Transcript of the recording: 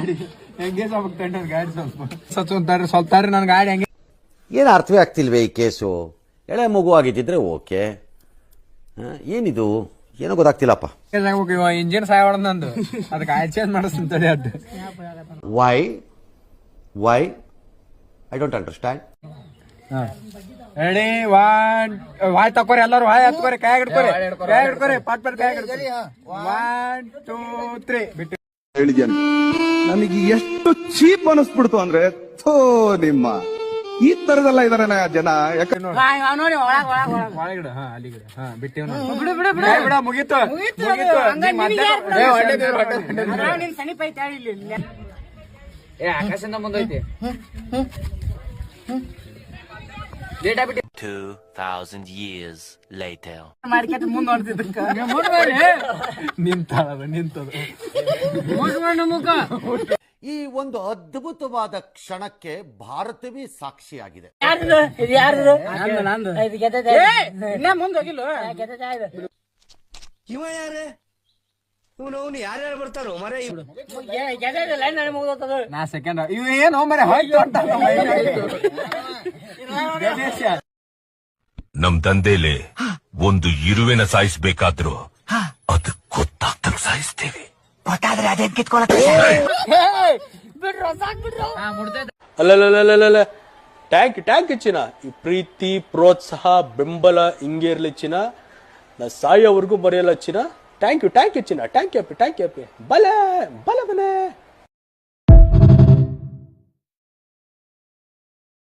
ಗಾಡಿ ಹೆಂಗೆ ಗಾಡಿ ಸ್ವಲ್ಪ ತಾಡ್ರಿ ನನ್ನ ಗಾಡಿ ಹೆಂಗೆ ಏನು ಅರ್ಥವೇ ಆಗ್ತಿಲ್ವೇ ಈ ಕೇಸು. ಎಳೆ ಮಗು ಆಗಿದ್ದಿದ್ರೆ ಓಕೆ, ಏನಿದು ಏನೋ ಗೊತ್ತಾಗ್ತಿಲ್ಲಪ್ಪ. ಇಂಜಿನ್ ಸಾಯ ಹೊಡೆದ್ ನಂದು, ಅದಕ್ಕೆ ಆಯ್ಲ್ ಚೇಂಜ್ ಮಾಡಿಸ್ತೀನಿ ತಡಿ ಅಡ್ಡ. Why I don't understand. Ready, ವಾಯ್ ತಕೋರಿ ಎಲ್ಲರೂ, ವಾಯ್ ಹತ್ಕೋರಿ, ಕೈ ಹಿಡ್ಕೋರಿ ಪಾಟ್ ಕೈ ಹಿಡ್ಕೋರಿ. 1 2 3 ಬಿಟ್ಟು ಹೇಳಿದ್ಯಾನೆ. ನನಗೆ ಎಷ್ಟು ಚೀಪ್ ಅನಿಸ್ಬಿಡ್ತು ಅಂದ್ರೆ, ಥೋ ನಿಮ್ಮ ಈ ತರದೆಲ್ಲ ಇದಾರೆ ಜನ. ಯಾಕಂದ್ರೆ ಒಳಗಡೆ ಅಲ್ಲಿಗಡೆ ಬಿಟ್ಟಿವ್ ಬಿಡ ಮುಗೀತು. ಆಕಾಶದಿಂದ ಮುಂದೈತಿ 2000 years later. ನಿಂತದ ಈ ಒಂದು ಅದ್ಭುತವಾದ ಕ್ಷಣಕ್ಕೆ ಭಾರತವೇ ಸಾಕ್ಷಿಯಾಗಿದೆ. ಇವ ಯಾರೇ ಇವನು ಯಾರ್ಯಾರು ಬರ್ತಾರೋ ಮರ ನಾ ಸೆಕೆಂಡ್ ಇವ್ ಏನು ಮರೆ ನಮ್ ದಂಧೆಲೆ ಒಂದು ಇರುವೆನ ಸಾಯಿಸ್ಬೇಕಾದ್ರು ಅದು ಗೊತ್ತಾಗ್ತಂಗ್ ಸಾಯಿಸ್ತೇವೆ. ಗೊತ್ತಾದ್ರೆ ಅದೇನ್ ಕಿತ್ಕೊಳತ್ತ. ಅಲ್ಲ ಟ್ಯಾಂಕ್ ಇಚ್ಚಿನ ಈ ಪ್ರೀತಿ ಪ್ರೋತ್ಸಾಹ ಬೆಂಬಲ ಹಿಂಗೆ ಇರ್ಲಿಚ್ಚಿನ ನಾ ಸಾಯೋವರೆಗೂ ಮರೆಯಲ್ಲ ಚಿನ್ನ. ಥ್ಯಾಂಕ್ ಯು ಇಚ್ಚಿನ. ಟ್ಯಾಂಕ್ ಯಪ್ಪಿ ಬಲೆ ಬಲೆ ಬಲೆ.